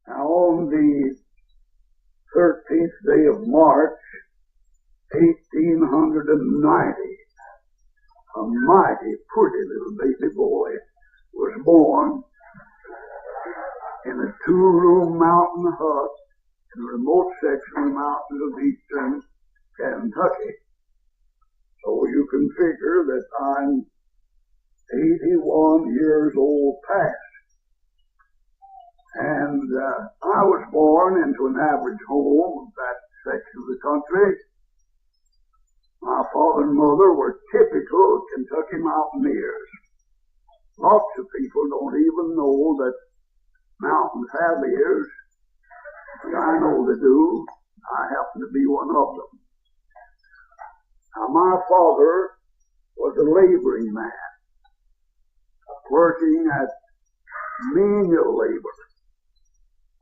Now, on the 13th day of March, 1890, a mighty pretty little baby boy was born in a two-room mountain hut in a remote section of the mountains of eastern Kentucky. So you can figure that I'm 81 years old past. And I was born into an average home of that section of the country. My father and mother were typical Kentucky mountaineers. Lots of people don't even know that mountains have ears. But I know they do. I happen to be one of them. Now, my father was a laboring man, working at menial labor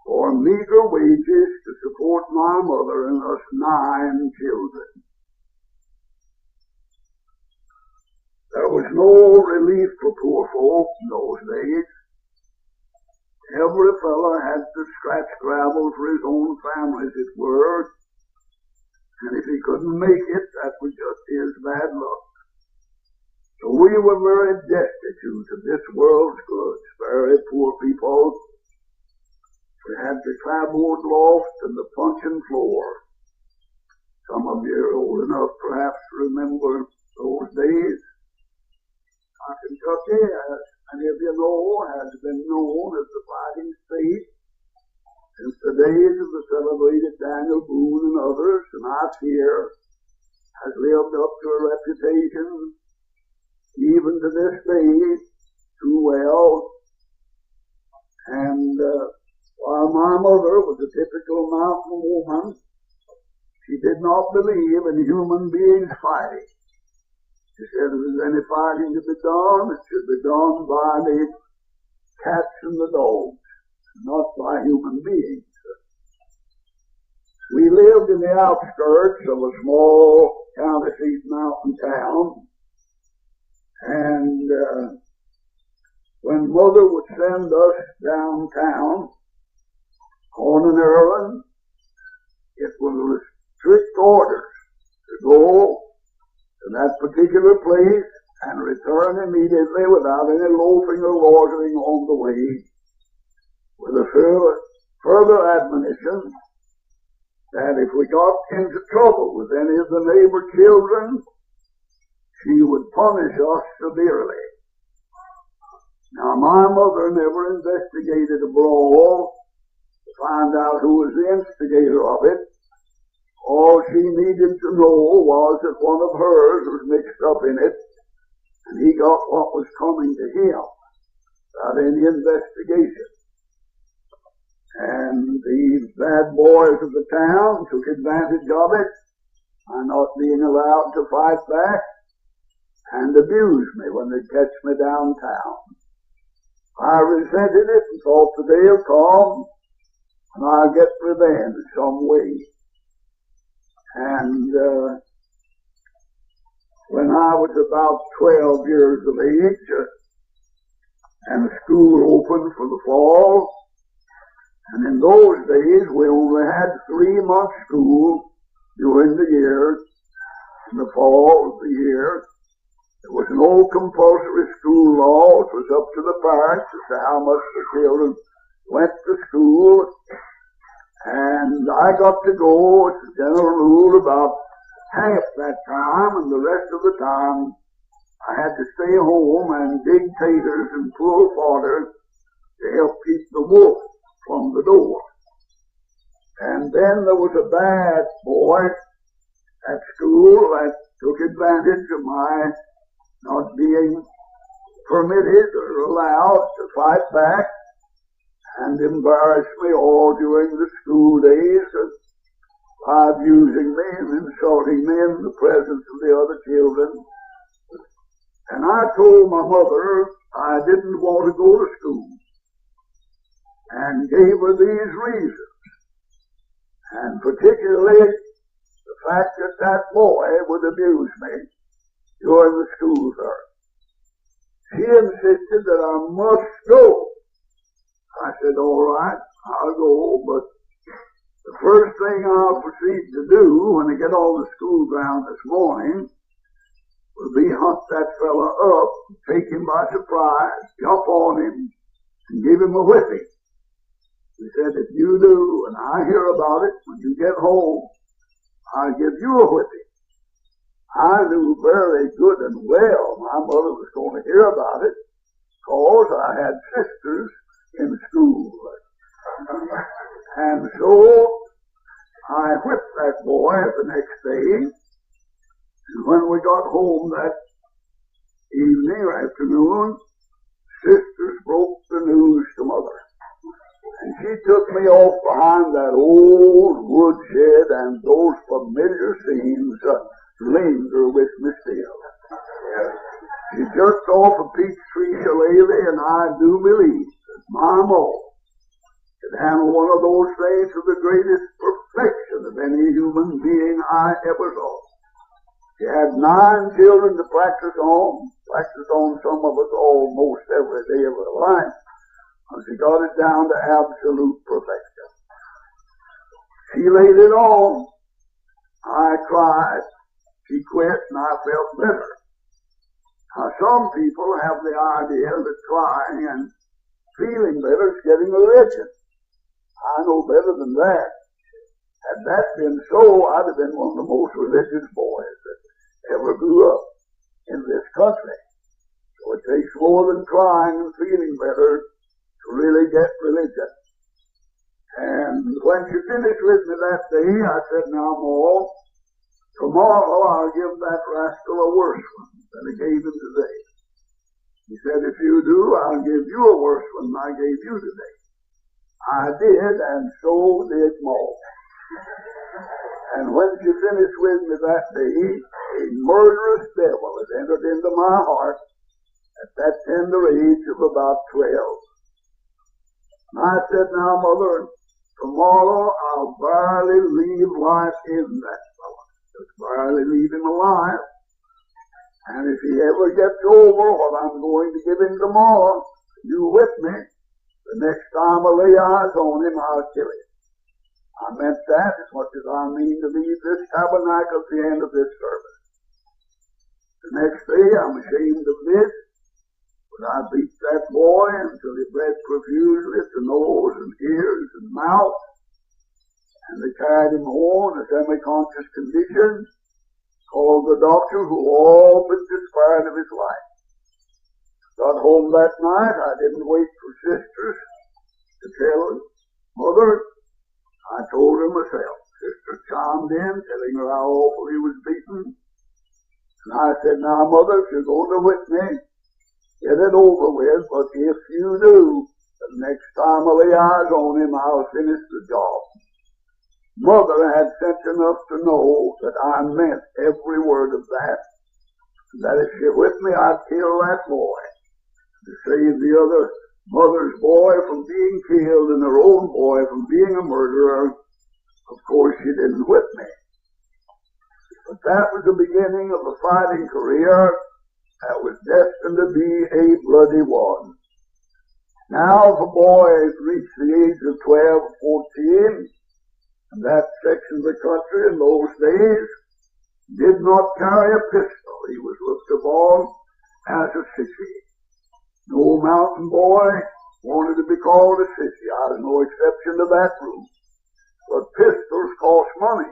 for meager wages to support my mother and us 9 children. There was no relief for poor folk in those days. Every fellow had to scratch gravel for his own family, as it were, and if he couldn't make it, that was just his bad luck. So we were very destitute of this world's goods, very poor people. We had the clapboard loft and the puncheon floor. Some of you are old enough perhaps to remember those days. Kentucky, as many of you know, has been known as the fighting state since the days of the celebrated Daniel Boone and others, and I fear has lived up to a reputation even to this day too well. And while my mother was a typical mountain woman, she did not believe in human beings fighting. She said if there's any fighting to be done, it should be done by the cats and the dogs, not by human beings. We lived in the outskirts of a small county seat mountain town, and when Mother would send us downtown on an errand, it was strict orders to go to that particular place and return immediately without any loafing or loitering on the way, with a further admonition that if we got into trouble with any of the neighbor children, she would punish us severely. Now, my mother never investigated a brawl to find out who was the instigator of it. All she needed to know was that one of hers was mixed up in it, and he got what was coming to him without any investigation. And the bad boys of the town took advantage of it by not being allowed to fight back and abused me when they'd catch me downtown. I resented it and thought the day will come and I'll get revenge some way. And when I was about 12 years of age, and school opened for the fall, and in those days we only had 3 months school during the year. In the fall of the year, there was no compulsory school law. It was up to the parents as to how much the children went to school. And I got to go, as a general rule, about half that time, and the rest of the time I had to stay home and dig taters and pull fodder to help keep the wolf from the door. And then there was a bad boy at school that took advantage of my not being permitted or allowed to fight back, and embarrassed me all during the school days by abusing me and insulting me in the presence of the other children. And I told my mother I didn't want to go to school, and gave her these reasons, and particularly the fact that that boy would abuse me during the school term. She insisted that I must go. I said, all right, I'll go, but the first thing I'll proceed to do when I get on the school ground this morning will be hunt that fella up, take him by surprise, jump on him, and give him a whipping. He said, if you do, and I hear about it, when you get home, I'll give you a whipping. I knew very good and well my mother was going to hear about it, because I had sisters in school. And so I whipped that boy the next day. And when we got home that evening or afternoon, sisters broke the news to Mother. And she took me off behind that old woodshed, and those familiar scenes linger with me still. She jerked off a peach tree shillelagh, and I do believe that my Ma could handle one of those things to the greatest perfection of any human being I ever saw. She had 9 children to practice on some of us almost every day of her life. And she got it down to absolute perfection. She laid it on. I cried. She quit, and I felt better. Now, some people have the idea that crying and feeling better is getting religion. I know better than that. Had that been so, I'd have been one of the most religious boys that ever grew up in this country. So it takes more than crying and feeling better to really get religion. And when she finished with me that day, I said, now, Ma, tomorrow I'll give that rascal a worse one than I gave him today. He said, if you do, I'll give you a worse one than I gave you today. I did, and so did Ma. And when she finished with me that day, a murderous devil had entered into my heart at that tender age of about 12. And I said, now, Mother, tomorrow I'll barely leave life in that fellow. Just barely leave him alive. And if he ever gets over what I'm going to give him tomorrow, you with me, the next time I lay eyes on him, I'll kill him. I meant that as much as I mean to leave this tabernacle at the end of this service. The next day, I'm ashamed of this, but I beat that boy until he bled profusely at the nose and ears and mouth, and they carried him home in a semi-conscious condition, called the doctor, who all but despaired of his life. Got home that night. I didn't wait for sisters to tell Mother. I told her myself. Sister chimed in, telling her how awful he was beaten. And I said, now, Mother, if you're going to whip me, get it over with, but if you do, the next time I lay eyes on him, I'll finish the job. Mother had sense enough to know that I meant every word of that. That if she whipped me, I'd kill that boy, to save the other mother's boy from being killed and her own boy from being a murderer. Of course, she didn't whip me. But that was the beginning of a fighting career that was destined to be a bloody one. Now, if a boy reached the age of 12 or 14, and that section of the country in those days did not carry a pistol, he was looked upon as a sissy. No mountain boy wanted to be called a sissy. I was no exception to that rule. But pistols cost money,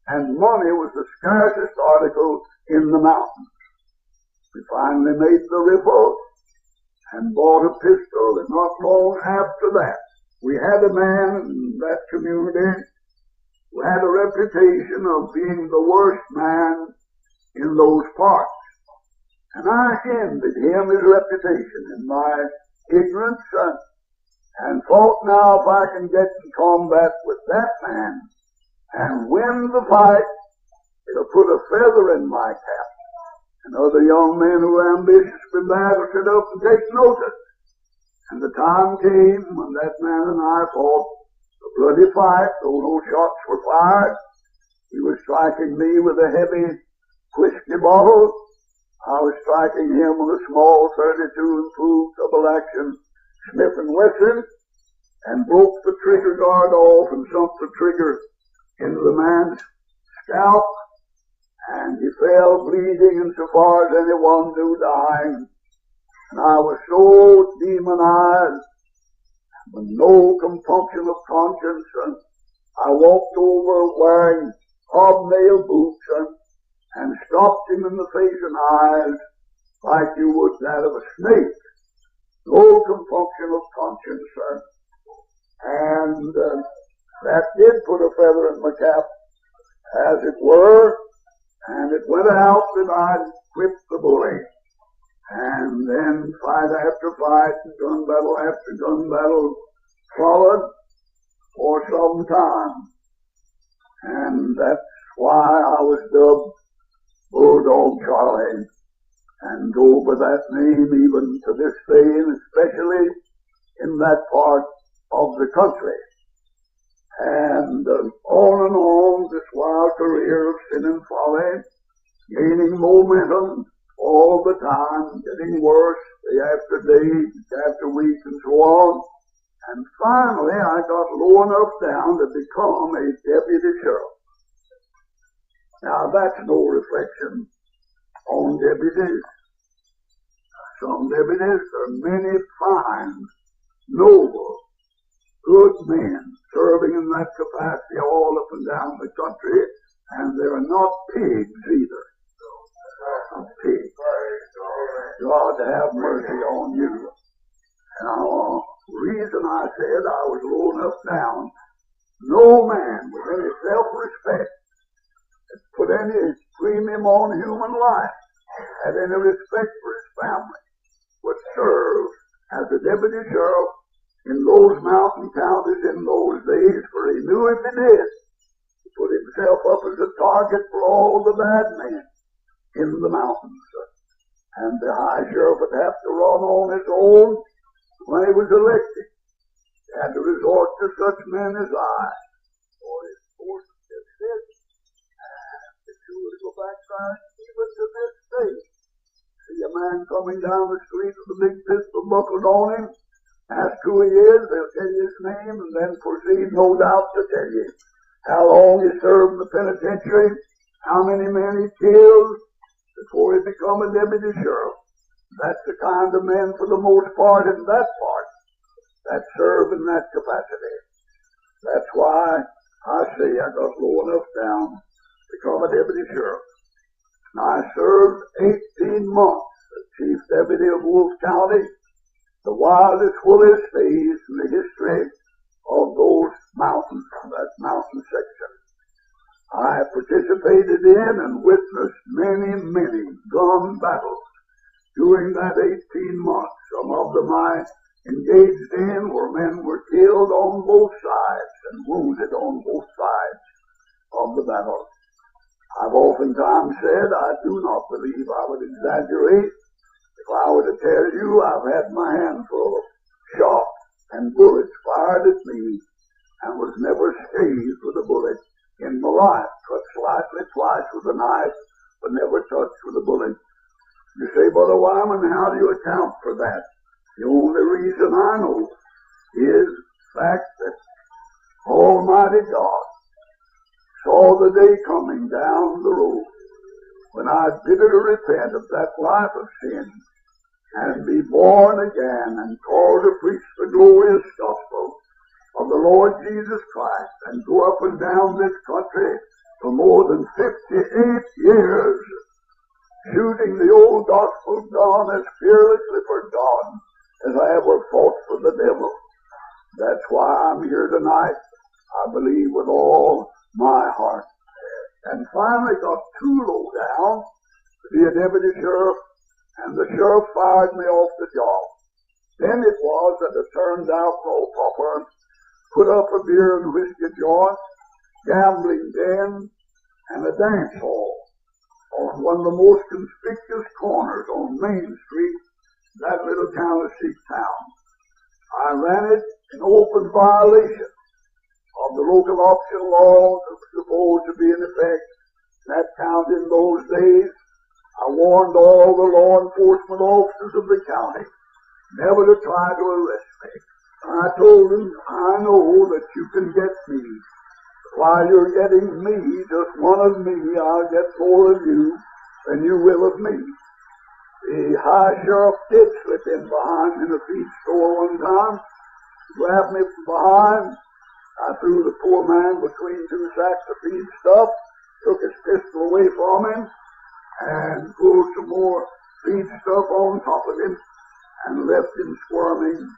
and money was the scarcest article in the mountains. We finally made the revolt and bought a pistol, and not long after that, we had a man in that community who had a reputation of being the worst man in those parts. And I envied him his reputation in my ignorance, and thought now if I can get in combat with that man and win the fight, it'll put a feather in my cap. And other young men who were ambitious for that will sit up and take notice. And the time came when that man and I fought a bloody fight, though no shots were fired. He was striking me with a heavy whiskey bottle. I was striking him with a small 32 improved double action Smith & Wesson. and broke the trigger guard off and sunk the trigger into the man's scalp, and he fell bleeding and so far as anyone knew dying. And I was so demonized with no compunction of conscience, and I walked over wearing hobnail boots and stopped him in the face and eyes like you would that of a snake. No compunction of conscience, sir. And that did put a feather in my cap, as it were, and it went out that I'd whipped the bully. And then fight after fight, and gun battle after gun battle followed for some time. And that's why I was dubbed BullDog Charlie, and go by that name even to this day, and especially in that part of the country. And on this wild career of sin and folly, gaining momentum all the time, getting worse day after day, week after week, and so on. And finally, I got low enough down to become a deputy sheriff. Now, that's no reflection on deputies. Some deputies are many fine, noble, good men serving in that capacity all up and down the country, and they're not pigs either. Not pigs. God have mercy on you. Now, the reason I said I was low enough down, no man with any self-respect that put any premium on human life, had any respect for his family, would serve as a deputy sheriff in those mountain counties in those days, for he knew if he did, he put himself up as a target for all the bad men in the mountains. And the high sheriff would have to run on his own when he was elected. He had to resort to such men as I, for his force of this. And if you were to go back there, even to this day, see a man coming down the street with a big pistol buckled on him, ask who he is, they'll tell you his name, and then proceed, no doubt, to tell you how long he served in the penitentiary, how many men he killed before he become a deputy sheriff. That's the kind of men, for the most part, in that part, that serve in that capacity. That's why I say I got low enough down to become a deputy sheriff. And I served 18 months as chief deputy of Wolf County, the wildest, fullest days in the history of those mountains, that mountain section. I participated in and witnessed many, many gun battles during that 18 months. Some of them I engaged in where men were killed on both sides and wounded on both sides of the battle. I've oftentimes said I do not believe I would exaggerate if I were to tell you I've had my handful of shot and bullets fired at me and was never scathed with a bullet in my life. Cut slightly twice with a knife, but never touched with a bullet. You say, Brother Wireman, how do you account for that? The only reason I know is the fact that Almighty God saw the day coming down the road when I'd bitterly repent of that life of sin and be born again and called to preach the glorious gospel of the Lord Jesus Christ and go up and down this country for more than 58 years, shooting the old gospel gun as fearlessly for God as I ever fought for the devil. That's why I'm here tonight, I believe with all my heart. And finally got too low down to be a deputy sheriff, and the sheriff fired me off the job. Then it was that I turned alcohol popper, put up a beer and whiskey joint, gambling den, and a dance hall on one of the most conspicuous corners on Main Street, that little Tennessee town. I ran it in open violation of the local option law that was supposed to be in effect in that county in those days. I warned all the law enforcement officers of the county never to try to arrest me. I told him, I know that you can get me. While you're getting me, just one of me, I'll get more of you than you will of me. The high sheriff did slip in behind in a feed store one time, grabbed me from behind. I threw the poor man between two sacks of feed stuff, took his pistol away from him, and pulled some more feed stuff on top of him, and left him squirming,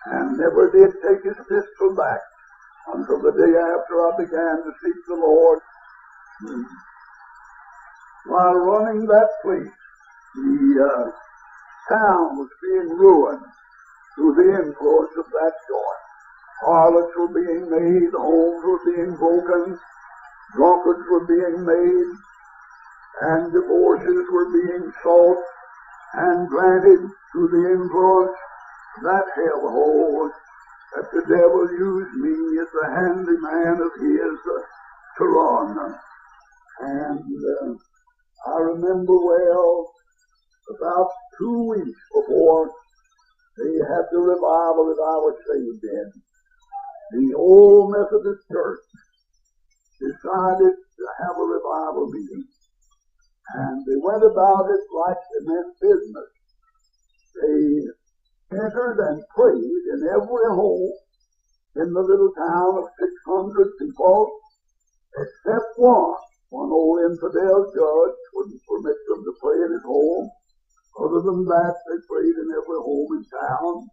and never did take his pistol back until the day after I began to seek the Lord. While running that place, the town was being ruined through the influence of that joint. Harlots were being made, homes were being broken, drunkards were being made, and divorces were being sought and granted through the influence of that hellhole that the devil used me as the handyman of his to run. And I remember well, about 2 weeks before they had the revival that I was saved in, the old Methodist Church decided to have a revival meeting. And they went about it like they meant business. They entered and prayed in every home in the little town of 600 people, except one. One old infidel judge wouldn't permit them to pray in his home. Other than that, they prayed in every home in town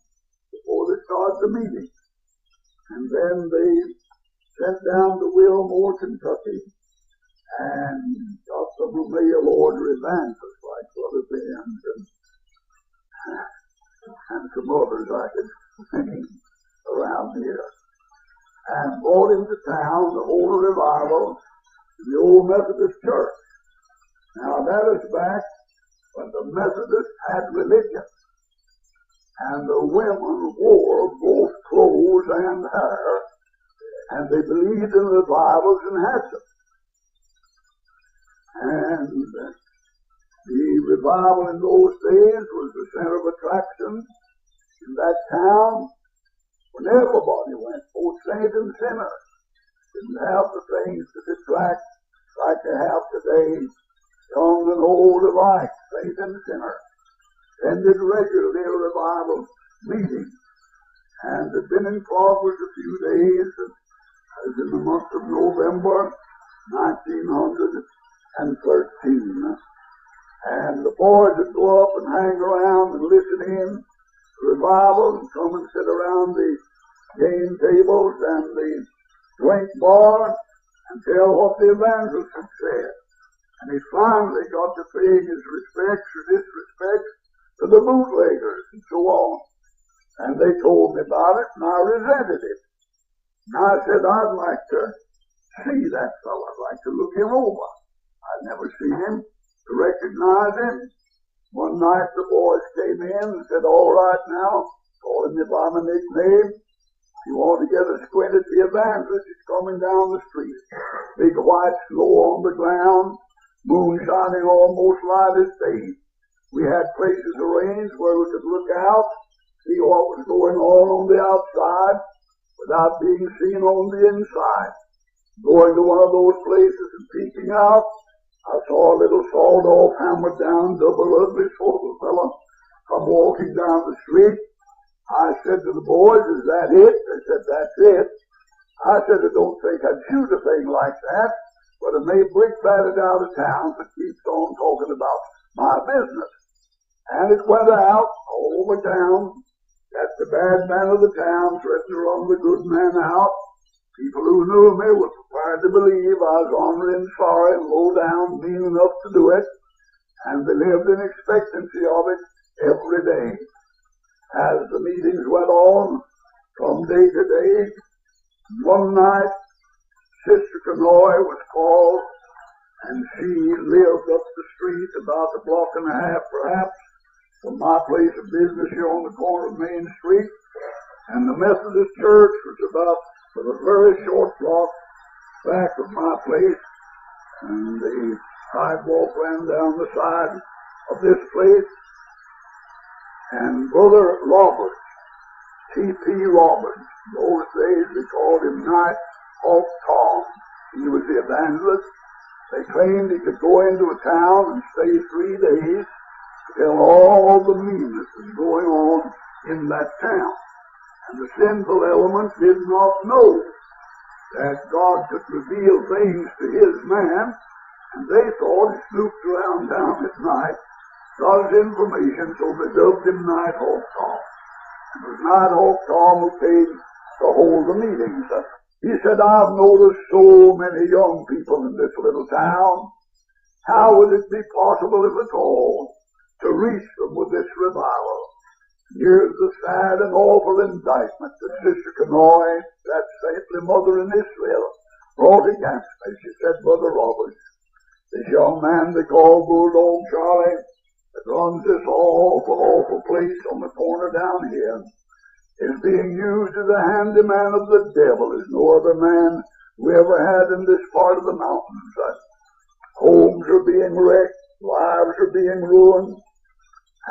before they started the meeting. And then they sent down to Wilmore, Kentucky, and got some mail order evangelists like Brother Ben and some others I could name around here, and brought him to town to hold a revival in the old Methodist Church. Now that is back when the Methodists had religion, and the women wore both clothes and hair, and they believed in revivals and had them. And the revival in those days was the center of attraction in that town when everybody went, both saint and sinner. Didn't have the things to attract like they have today, young and old alike, saint and sinner. Attended regularly a revival meeting, and had been in progress a few days, as in the month of November 1913. And the boys would go up and hang around and listen in to revival and come and sit around the game tables and the drink bar and tell what the evangelist had said. And he finally got to paying his respects or disrespects to the bootleggers and so on. And they told me about it, and I resented it. And I said, I'd like to see that fellow. I'd like to look him over. I'd never seen him, to recognize him. One night the boys came in and said, all right now, called me by my nickname. If you want to get a squint at the evangelist, he's coming down the street. Big white snow on the ground, moon shining almost light as day. We had places arranged where we could look out, see what was going on the outside, without being seen on the inside. Going to one of those places and peeking out, I saw a little sawed-off, hammered-down, double ugly sort of fellow come walking down the street. I said to the boys, is that it? They said, that's it. I said, I don't think I'd shoot a thing like that, but it may break batted out of town that keeps on talking about my business. And it went out all over town that the bad man of the town threatened to run the good man out. People who knew me were prepared to believe I was ornery and sorry and low down, mean enough to do it, and they lived in expectancy of it every day. As the meetings went on from day to day, one night Sister Canoy was called, and she lived up the street about a block and a half perhaps from my place of business here on the corner of Main Street, and the Methodist Church was about for a very short block back of my place, and the sidewalk ran down the side of this place. And Brother Roberts T.P. Roberts. In those days they called him Night Hawk Tom. He was the evangelist. They claimed he could go into a town and stay 3 days to tell all the meanness that's going on in that town. And the sinful element did not know that God could reveal things to his man, and they thought he snooped around town at night, got his information, so they dubbed him Night Hawk Tom. It was Night Hawk Tom who came to hold the meetings. He said, I've noticed so many young people in this little town. How would it be possible, if at all, to reach them with this revival? Here's the sad and awful indictment that Sister Kanoy, that saintly mother in Israel, brought against me. She said, Brother Roberts, this young man they call BullDog Charlie, that runs this awful, awful place on the corner down here, is being used as a handyman of the devil, as no other man we ever had in this part of the mountains. Homes are being wrecked, lives are being ruined,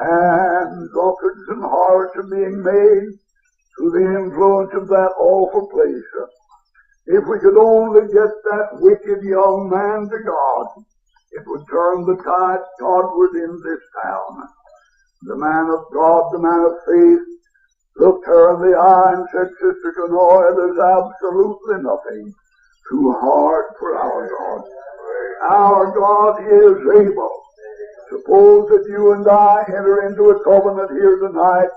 and drunkards and harlots are being made through the influence of that awful place. If we could only get that wicked young man to God, it would turn the tide Godward in this town. The man of God, the man of faith, looked her in the eye and said, Sister Kanoy, there's absolutely nothing too hard for our God. Our God is able. Suppose that you and I enter into a covenant here tonight,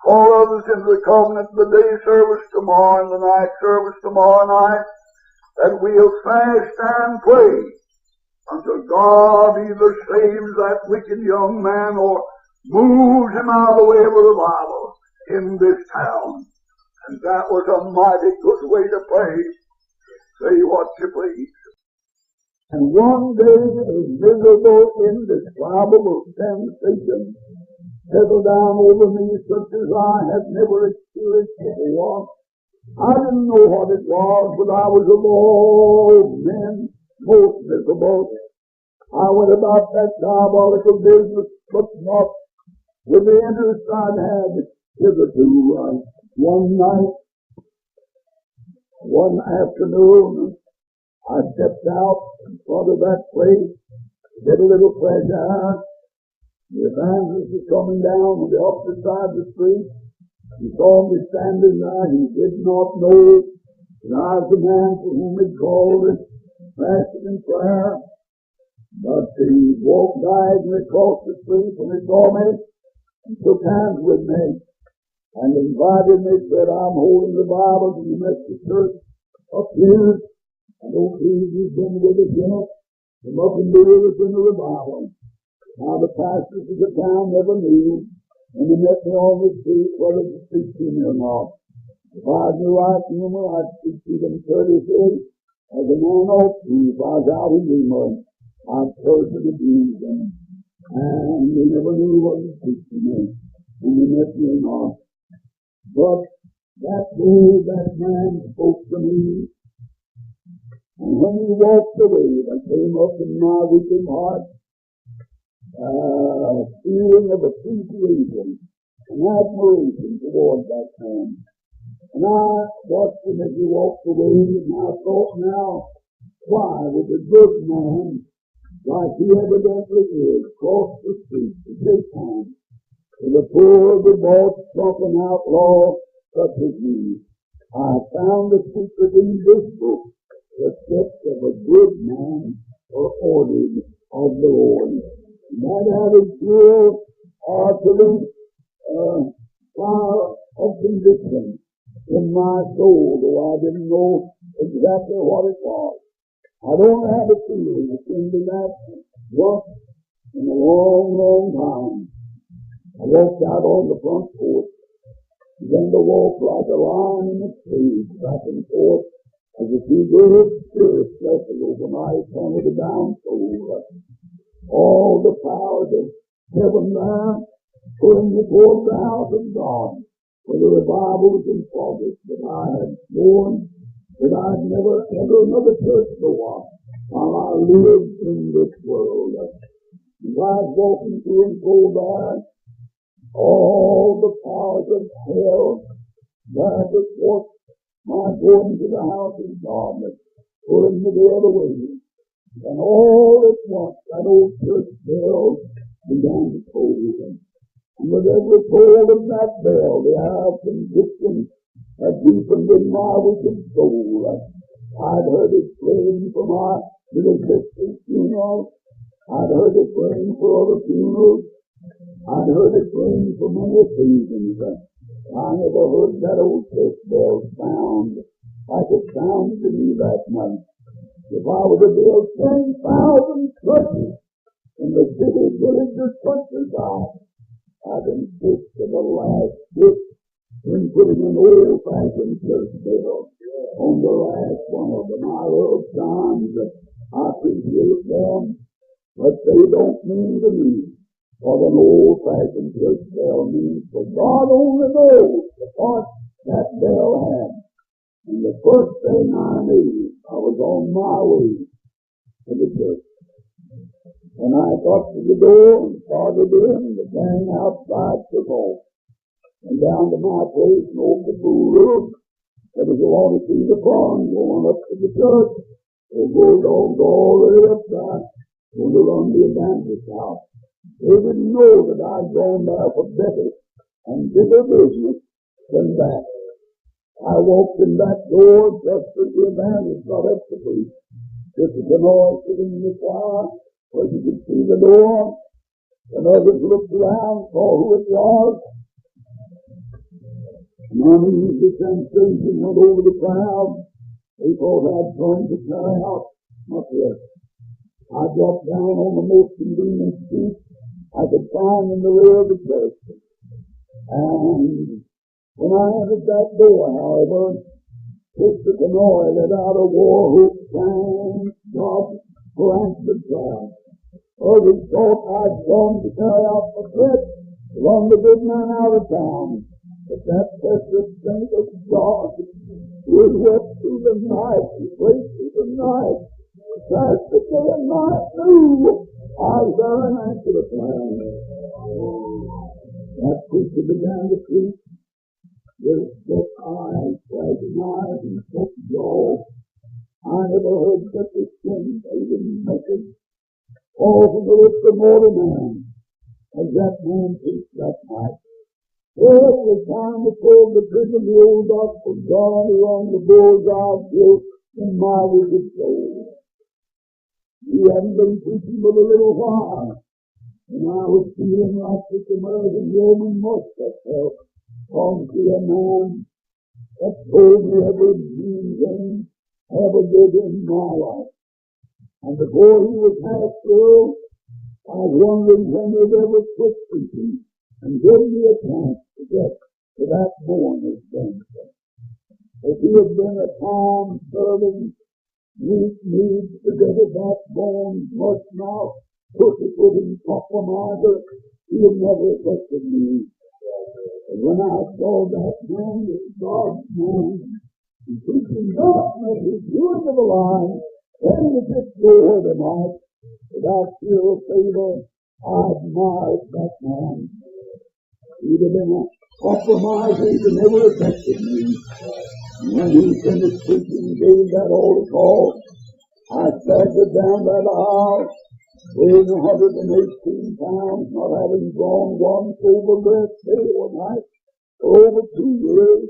call others into the covenant, the day service tomorrow and the night service tomorrow night, that we'll fast and pray until God either saves that wicked young man or moves him out of the way of a revival in this town. And that was a mighty good way to pray. Say what you please. And one day a miserable, indescribable sensation settled down over me such as I had never experienced before. I didn't know what it was, but I was of all men most miserable. I went about that diabolical business, but not with the interest I'd had hitherto. One night, one afternoon, I stepped out in front of that place, get a little fresh air. The evangelist was coming down on the opposite side of the street. He saw me standing there. He did not know that I was the man for whom he called it, fasting in prayer. But he walked diagonally across the street when he saw me and shook hands with me and invited me, said, I'm holding the Bible from the Methodist Church up here. And don't please you've been with us yet. Come up and be with us in the revival. Now the pastors of the town never knew when they met me on the street whether to speak to me or not. If I had the right humor, I'd speak to them courteously as a man ought to. If I was out of humor, I'd curse and abuse them. And they never knew what to speak to me when they met me or not. But that day that man spoke to me. And when he walked away, there came up in my weeping heart a feeling of appreciation and admiration toward that man. And I watched him as he walked away, and I thought, now, why would a good man, like he evidently is, cross the street to take time with a poor, debauched, drunken outlaw such as me? I found the secret in this book. The steps of a good man are ordered of the Lord. And that added pure, absolute fire of conviction in my soul, though I didn't know exactly what it was. I don't have a feeling akin to that once in a long, long time. I walked out on the front porch, began to walk like a lion in a cage, back and forth, as if he good spirit wrestled over my eternity bound soul. All the powers of heaven there pulling me toward the house of God, where the revival was in progress, that I had sworn that I'd never enter another church door while I lived in this world. As I was walking through and through there, all the powers of hell That was what my going to the house of God that pulling me the other way. And all at once that old church bell began to toll. And with every toll of that bell, the hour of conviction had deepened in my wicked soul. I'd heard it playing for my little sister's funeral. I'd heard it playing for other funerals. I'd heard it playing for many occasions. I never heard that old church bell sound like it sounded to me that night. If I were to build 10,000 churches in the city, village, or countryside, I'd insist to the last bit in putting an old-fashioned church bell on the last one of them. I love chimes. I appreciate them, but they don't mean to me what an old-fashioned church bell means. For God only knows the part that bell had. And the first thing I knew, I was on my way to the church. When I got to the door and started in, the gang outside took off. And down to my place and over the pool room, there was a lot to see the fun going up to the church. The BullDogs all the way up there, going to run the evangelist's house. They didn't know that I'd gone there for better and bigger business than that. I walked in that door just as the evangelist got up to preach. This is the noise sitting in the choir, where you could see the door, and others looked around, saw who it was. An uneasy sensation went over the crowd. They thought I'd come to carry out my threat. I dropped down on the most convenient seat I could find in the rear of the church. And when I entered that door, however, Sister Canoy let out a war whoop, thank God for answered prayer. Others thought I'd come to carry out my threat to run the big man out of town. But that precious saint of God who had wept through the night and prayed through the night, passed the day and night knew I was there and answered the prayer. That preacher began to preach. With such eyes, flashing eyes, and such jaw, I never heard such a sin-saving message fall from the lips of mortal man as that man preached that night. Well, it was time to pull the trigger of the old gospel God along the bull's-eye guilt in my wicked soul. He hadn't been preaching but a little while, and I was feeling like this American Roman must have felt. Come to a man that told me every dream thing ever did in my life. And before he was half through, I was wondering when he'd ever quit preaching and give me a chance to get to that born adventure. If he had been a calm, serving, weak needs to get a backbone, much mouth, pussy-footing compromiser, he had never affected me. And when I saw that man was God's man, and preaching God's message, you into the line, ready to just go where they might, without fear or favor, I admired that man. He'd have been a compromiser who never affected me. And when he finished preaching and gave that altar call, I staggered down that aisle, weighing 118 pounds, not having drawn one sober breath day or night for over 2 years,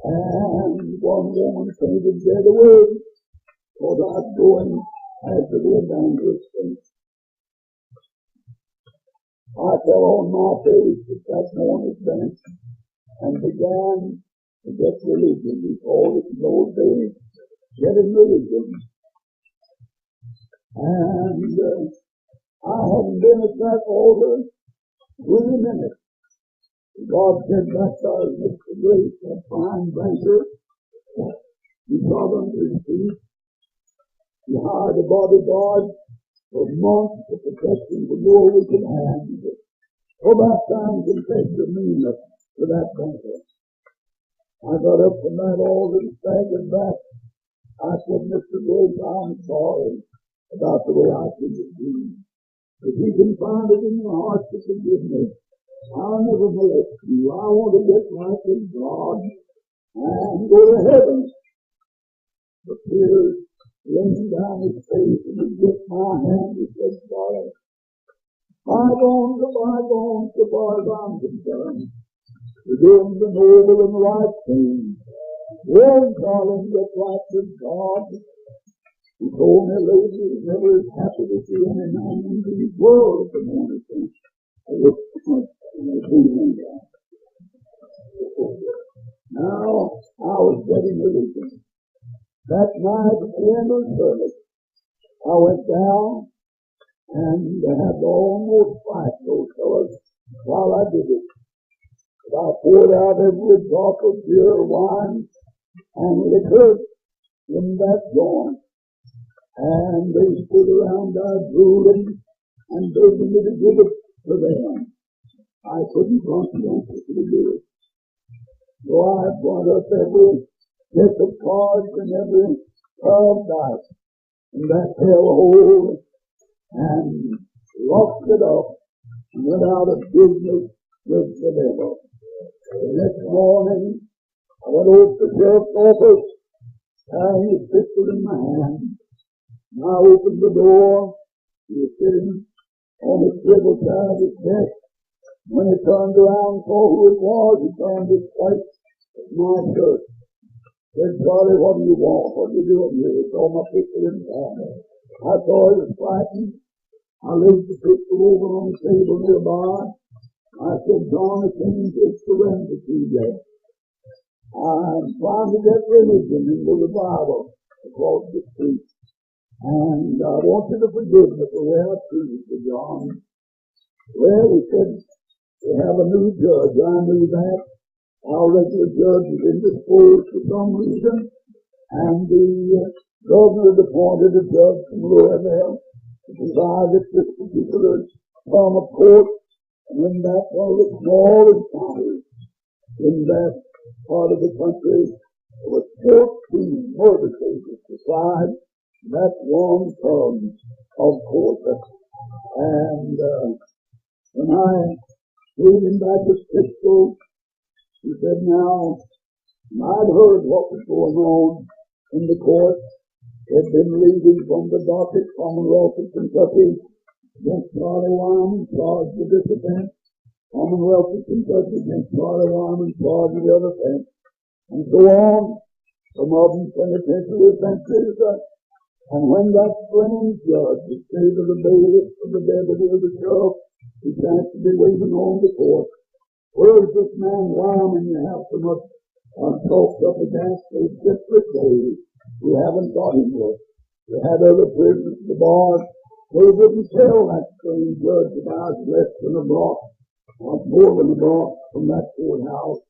and one woman fainted dead away, because I was going after the evangelist. I fell on my face at that morning's bench and began to get religion. We called it in those days getting religion. And I hadn't been at that altar 3 minutes. God said, that's our Mr. Grace, that fine banker. He got under his feet. He hired a bodyguard for months to protect him from more wicked hands. For that time confessed your meanness to that banker. I got up from that altar and staggered back. I said, Mr. Grace, I'm sorry about the way I treated you. If you can find it in your heart to forgive me, I'll never molest you. I want to get right with God and go to heaven. The tears raining down his face, and he gripped my hand and said, "Father, bygones are bygones so far as I'm concerned. You're doing the noble and the right thing. Well, darling, get right with God." He told me lady was never as happy to see any man in the world at the morning. Now, I was getting religion. That night at the end of the service, I went down and had to almost fight those fellows while I did it. But I poured out every drop of beer, wine, and liquor in that joint. And they stood around our drooling and begging me to give it to them. I couldn't conscientiously do it. So I brought up every deck of cards and every pair of dice in that hellhole and locked it up and went out of business with the devil. The next morning, I went over to the sheriff's office, carrying his pistol in my hand. And I opened the door. He was sitting on the swivel side of his desk. When he turned around and saw who it was, he turned his face at my shirt. Said, "Charlie, what do you want? What are you doing here?" He saw my pistol in his hand. I saw he was frightened. I laid the pistol over on the table nearby. I said, "John, the king just surrendered to you. I'm trying to get religion in the revival across the street. And I want you to forgive me for where I treated you, John." Well, he said, "We have a new judge." I knew that. Our regular judge was indisposed for some reason, and the governor had appointed a judge from Louisville to preside at this particular term of court. And in that one of the smallest counties in that part of the country, there were 14 murder cases beside that one term of court. And when I gave him back his pistol, he said, "Now, I'd heard what was going on in the court. They'd been reading from the docket, Commonwealth of Kentucky against Charlie Wireman, charged with this offense. Commonwealth of Kentucky against Charlie Wireman, charged with the other offense. And so on. Some of them penitentiary offenses. And when that strange judge would say to the bailiff or the deputy or the sheriff, he chanced to be waiting on the court, "Where's this man Wireman you have so much talked up against those district days? We haven't got him yet." We had other prisoners at the bar. They wouldn't tell that strange judge that I was less than a block, or more than a block from that courthouse.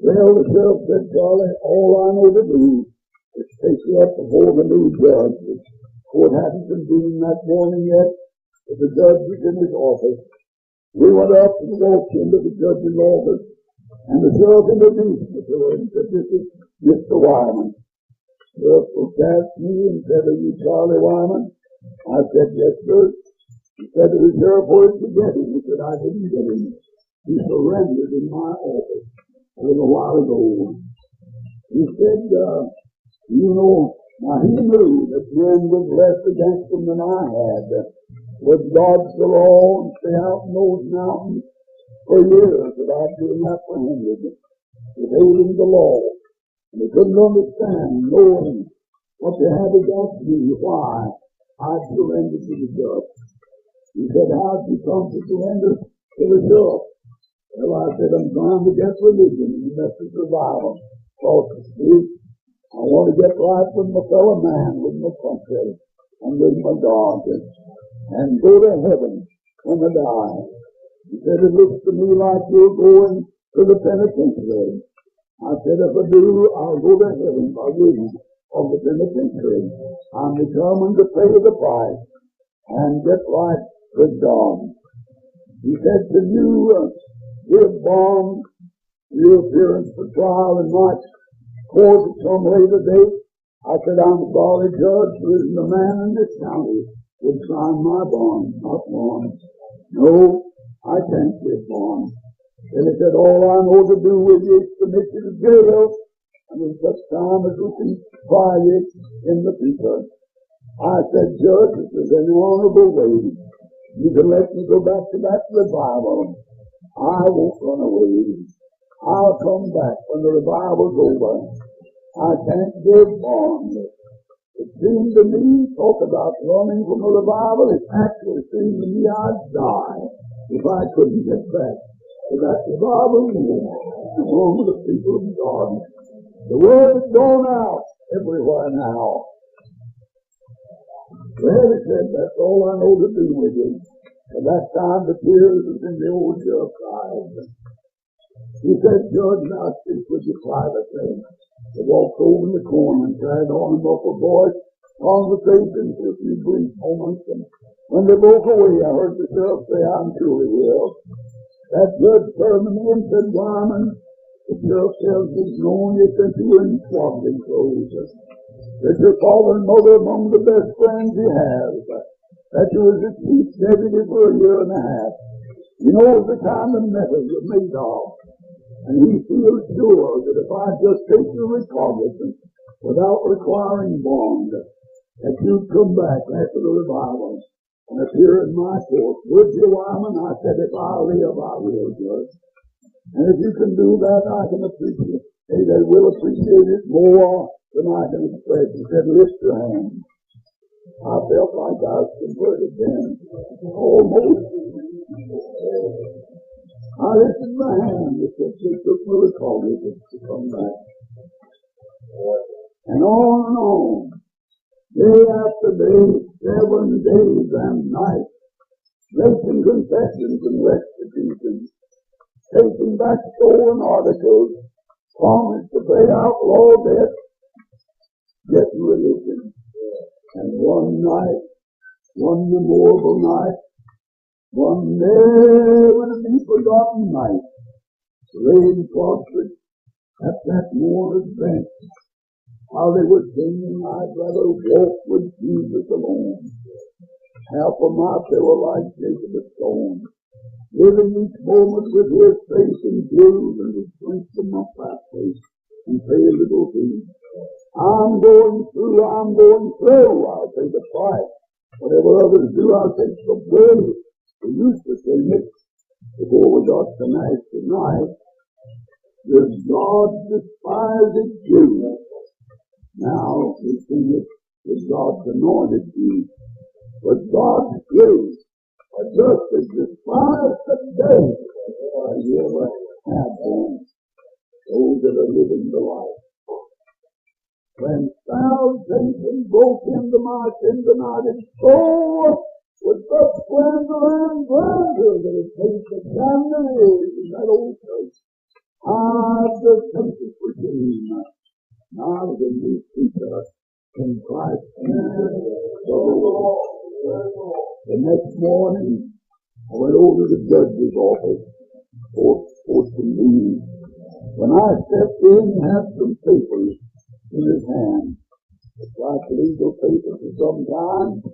Well, the sheriff said, "Charlie, all I know to do is take you up before the new judge." The court hadn't convened that morning yet, but the judge was in his office. We went up and walked into the judge's office, and the sheriff introduced me to him and said, "This is Mr. Wireman." The sheriff looked at me and said, "Are you Charlie Wireman?" I said, "Yes, sir." He said to the sheriff, "Where did you get him?" He said, "I didn't get him. He surrendered in my office a little while ago." He said, "You know," now he knew that men was less against him than I had. Would dodge the law and stay out in those mountains for years without being apprehended, evading the law. And he couldn't understand, knowing what they had against me, why I'd surrendered to the judge. He said, "How'd you come to surrender to the judge?" Well, I said, "I'm trying to get religion in the Methodist revival across the street. I want to get right with my fellow man, with my country, and with my God, and go to heaven when I die." He said, "It looks to me like you're going to the penitentiary." I said, "If I do, I'll go to heaven by reason of the penitentiary. I'm determined to pay the price and get right with God." He said, "Can you give bond your appearance for trial in my court at some later date?" I said, "I'm sorry, Judge, there isn't a man in this county would sign my bond." "Not one." "No, I can't give bond." And he said, all I know to do with you is commit you to jail, and in such time as we can try you in the future. I said, Judge, if there's any honorable way, you can let me go back to that revival. I won't run away. I'll come back when the revival's over. I can't give bond. It seemed to me, talk about running from a revival, it actually seemed to me I'd die if I couldn't get back to that revival among the people of God. The word has gone out everywhere now. Well, he said, that's all I know to do with you. At that time, the tears was in the old jug eyes. He said, Judge, now speak with you privately. They walked over in the corner and carried on a muffled voice, conversation for a few brief moments, and when they broke away, I heard the sheriff say, I'm sure he will. That judge turned to me and said, Wireman, the sheriff tells me knowing you since you were in swaddling clothes, that your father and mother among the best friends he has, that you was his chief deputy for a year and a half. He knows the kind of metal you're made of. And he feels sure that if I just take your recognizance without requiring bond, that you'd come back after the revival and appear in my court. Would you, Wireman? I said, if I live, I will, Judge. And if you can do that, I can appreciate it. They will appreciate it more than I can express. He said, lift your hand. I felt like I was converted then. Almost. I lifted my hand. It took me to call me to come back. And on. Day after day, 7 days and nights, making confessions and restitutions, taking back stolen articles, promised to pay outlaw debt, getting religion. And one night, one memorable night, one never to be forgotten night, laid prostrate at that mourner's bench, how they were singing, I'd rather walk with Jesus alone. Half of my pillow like Jacob a stone, living each moment with his face in view, and his strength from my fat face, and pay a little fee. I'm going through, I'll pay the price. Whatever others do, I'll take the way. We used to sing it before we got to night tonight. Does God despise a Jew? Now we sing it with God's anointed Jew. But God's Jews are just as despised today as you ever have been. Those that are living the life. When salvation broke into my sin-benighted soul with such splendor and grandeur that it takes the chandeliers in that old church, I've just tasted for shame. Now I was a new creature in Christ. The next morning, I went over to the judge's office for some leave. When I stepped in, he had some papers in his hand. It's like legal papers for some time.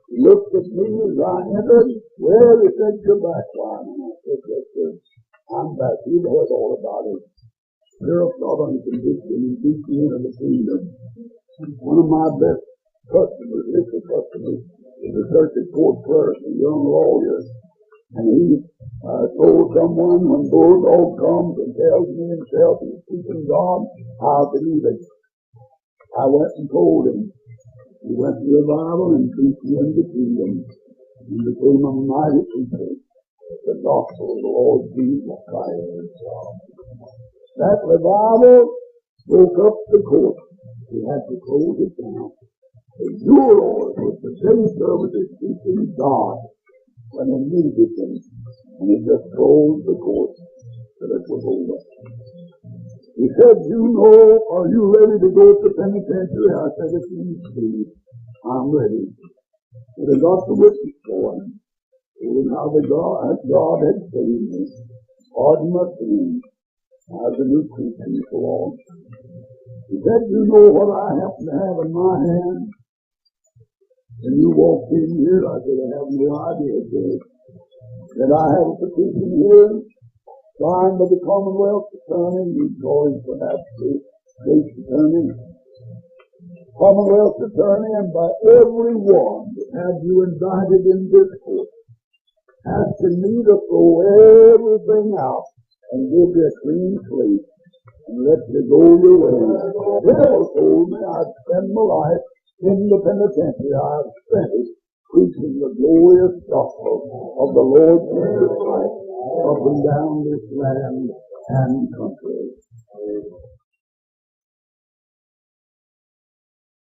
He looked at me as I entered. Well, he said, you're back, Wireman. I said, yes, sir. I'm back. You've heard all about it. Sheriff not on conviction. He beat me into the kingdom. One of my best customers, liquor customers, is a circuit court clerk, a young lawyer. And he told someone when BullDog comes and tells me himself he's seeking God, I'll believe it. I went and told him. He went to revival and preached me in the kingdom and became a mighty preacher. The gospel of the Lord Jesus Christ. That revival broke up the court. He had to close it down. The your Lord was the same services preaching God when he needed him, and he just closed the court till it was over. He said, are you ready to go to penitentiary? I said, if you please, I'm ready. But I got the witness for him. Told him how God had saved me. Pardon my sins. As a new creature, and so on. He said, you know what I happen to have in my hand? When you walked in here, I said, I have no idea, Judge. That I have a petition here Signed by the Commonwealth Attorney, you call him perhaps the State's Attorney. Commonwealth Attorney, and by everyone that had you indicted in this court, asking me to throw everything out and give you a clean slate and let you go your way. The devil told me I'd spend my life in the penitentiary. I've spent it preaching the glorious gospel of the Lord Jesus Christ up and down this land and country.